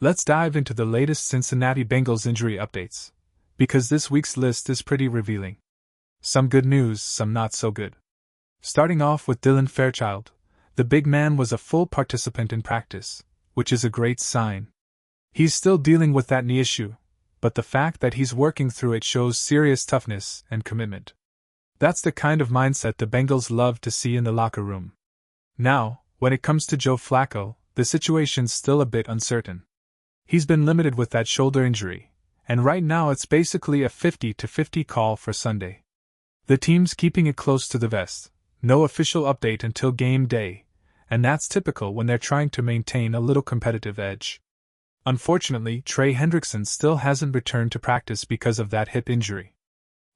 Let's dive into the latest Cincinnati Bengals injury updates, because this week's list is pretty revealing. Some good news, some not so good. Starting off with Dylan Fairchild, the big man was a full participant in practice, which is a great sign. He's still dealing with that knee issue, but the fact that he's working through it shows serious toughness and commitment. That's the kind of mindset the Bengals love to see in the locker room. Now, when it comes to Joe Flacco, the situation's still a bit uncertain. He's been limited with that shoulder injury, and right now it's basically a 50-50 call for Sunday. The team's keeping it close to the vest, no official update until game day, and that's typical when they're trying to maintain a little competitive edge. Unfortunately, Trey Hendrickson still hasn't returned to practice because of that hip injury.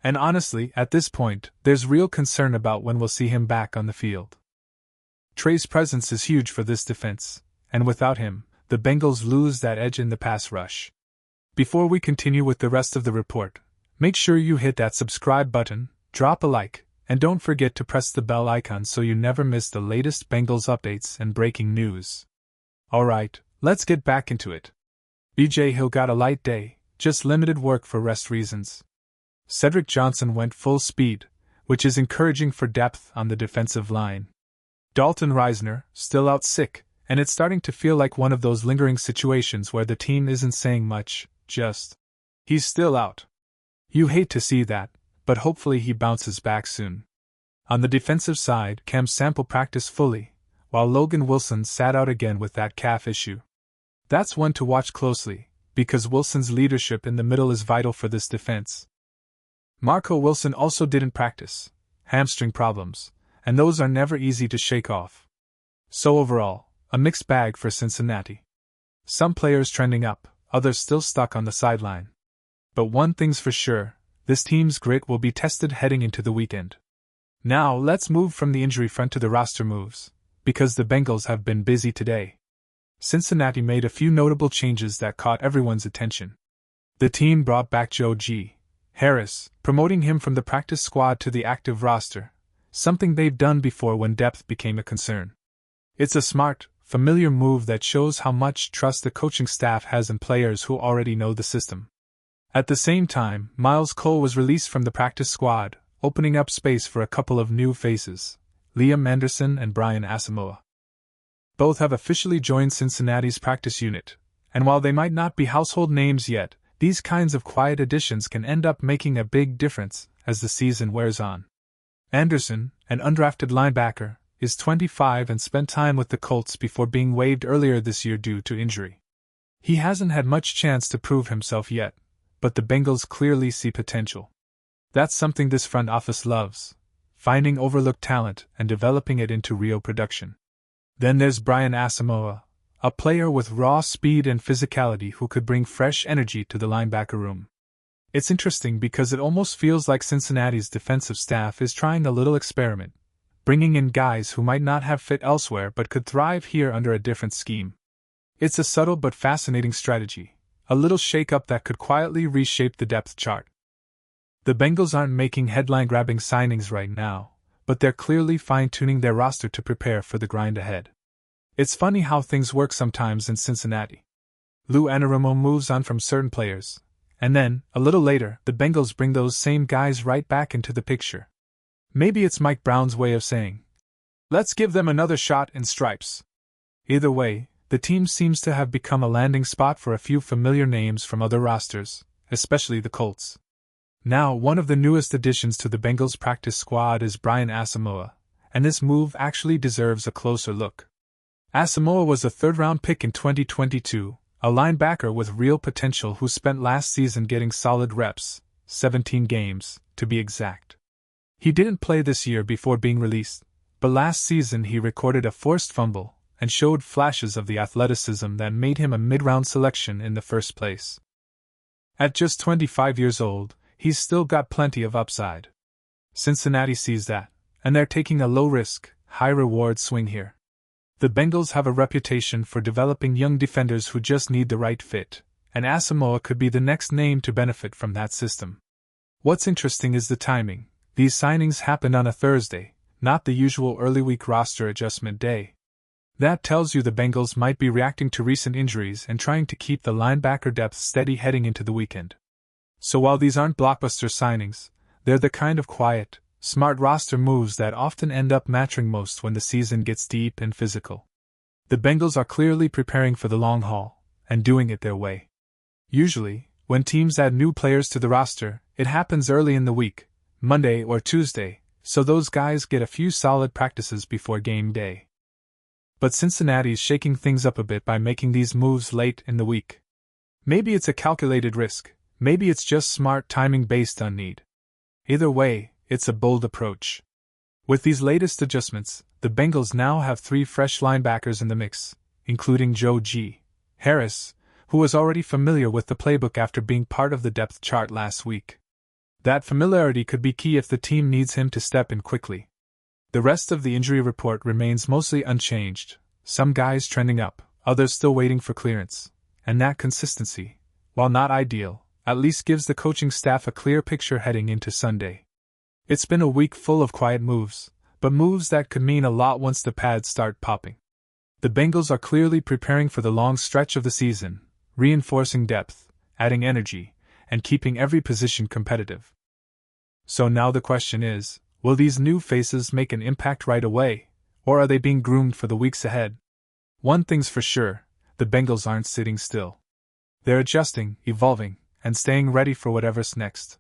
And honestly, at this point, there's real concern about when we'll see him back on the field. Trey's presence is huge for this defense, and without him, the Bengals lose that edge in the pass rush. Before we continue with the rest of the report, make sure you hit that subscribe button, drop a like, and don't forget to press the bell icon so you never miss the latest Bengals updates and breaking news. Alright, let's get back into it. B.J. Hill got a light day, just limited work for rest reasons. Cedric Johnson went full speed, which is encouraging for depth on the defensive line. Dalton Risner, still out sick, and it's starting to feel like one of those lingering situations where the team isn't saying much, just, he's still out. You hate to see that, but hopefully he bounces back soon. On the defensive side, Cam Sample practiced fully, while Logan Wilson sat out again with that calf issue. That's one to watch closely, because Wilson's leadership in the middle is vital for this defense. Marco Wilson also didn't practice, hamstring problems, and those are never easy to shake off. So overall, a mixed bag for Cincinnati. Some players trending up, others still stuck on the sideline. But one thing's for sure, this team's grit will be tested heading into the weekend. Now let's move from the injury front to the roster moves, because the Bengals have been busy today. Cincinnati made a few notable changes that caught everyone's attention. The team brought back Joe G. Harris, promoting him from the practice squad to the active roster, something they've done before when depth became a concern. It's a smart, familiar move that shows how much trust the coaching staff has in players who already know the system. At the same time, Miles Cole was released from the practice squad, opening up space for a couple of new faces, Liam Anderson and Brian Asamoah. Both have officially joined Cincinnati's practice unit, and while they might not be household names yet, these kinds of quiet additions can end up making a big difference as the season wears on. Anderson, an undrafted linebacker, is 25 and spent time with the Colts before being waived earlier this year due to injury. He hasn't had much chance to prove himself yet, but the Bengals clearly see potential. That's something this front office loves, finding overlooked talent and developing it into real production. Then there's Brian Asamoah, a player with raw speed and physicality who could bring fresh energy to the linebacker room. It's interesting because it almost feels like Cincinnati's defensive staff is trying a little experiment, bringing in guys who might not have fit elsewhere but could thrive here under a different scheme. It's a subtle but fascinating strategy, a little shake-up that could quietly reshape the depth chart. The Bengals aren't making headline-grabbing signings right now, but they're clearly fine-tuning their roster to prepare for the grind ahead. It's funny how things work sometimes in Cincinnati. Lou Anarumo moves on from certain players, and then, a little later, the Bengals bring those same guys right back into the picture. Maybe it's Mike Brown's way of saying, let's give them another shot in stripes. Either way, the team seems to have become a landing spot for a few familiar names from other rosters, especially the Colts. Now, one of the newest additions to the Bengals practice squad is Brian Asamoah, and this move actually deserves a closer look. Asamoah was a third-round pick in 2022, a linebacker with real potential who spent last season getting solid reps, 17 games, to be exact. He didn't play this year before being released, but last season he recorded a forced fumble and showed flashes of the athleticism that made him a mid-round selection in the first place. At just 25 years old, he's still got plenty of upside. Cincinnati sees that, and they're taking a low-risk, high-reward swing here. The Bengals have a reputation for developing young defenders who just need the right fit, and Asamoah could be the next name to benefit from that system. What's interesting is the timing. These signings happened on a Thursday, not the usual early week roster adjustment day. That tells you the Bengals might be reacting to recent injuries and trying to keep the linebacker depth steady heading into the weekend. So while these aren't blockbuster signings, they're the kind of quiet, smart roster moves that often end up mattering most when the season gets deep and physical. The Bengals are clearly preparing for the long haul, and doing it their way. Usually, when teams add new players to the roster, it happens early in the week, Monday or Tuesday, so those guys get a few solid practices before game day. But Cincinnati's shaking things up a bit by making these moves late in the week. Maybe it's a calculated risk, maybe it's just smart timing based on need. Either way, it's a bold approach. With these latest adjustments, the Bengals now have 3 fresh linebackers in the mix, including Joe G. Harris, who was already familiar with the playbook after being part of the depth chart last week. That familiarity could be key if the team needs him to step in quickly. The rest of the injury report remains mostly unchanged, some guys trending up, others still waiting for clearance, and that consistency, while not ideal, at least gives the coaching staff a clear picture heading into Sunday. It's been a week full of quiet moves, but moves that could mean a lot once the pads start popping. The Bengals are clearly preparing for the long stretch of the season, reinforcing depth, adding energy, and keeping every position competitive. So now the question is, will these new faces make an impact right away, or are they being groomed for the weeks ahead? One thing's for sure, the Bengals aren't sitting still. They're adjusting, evolving, and staying ready for whatever's next.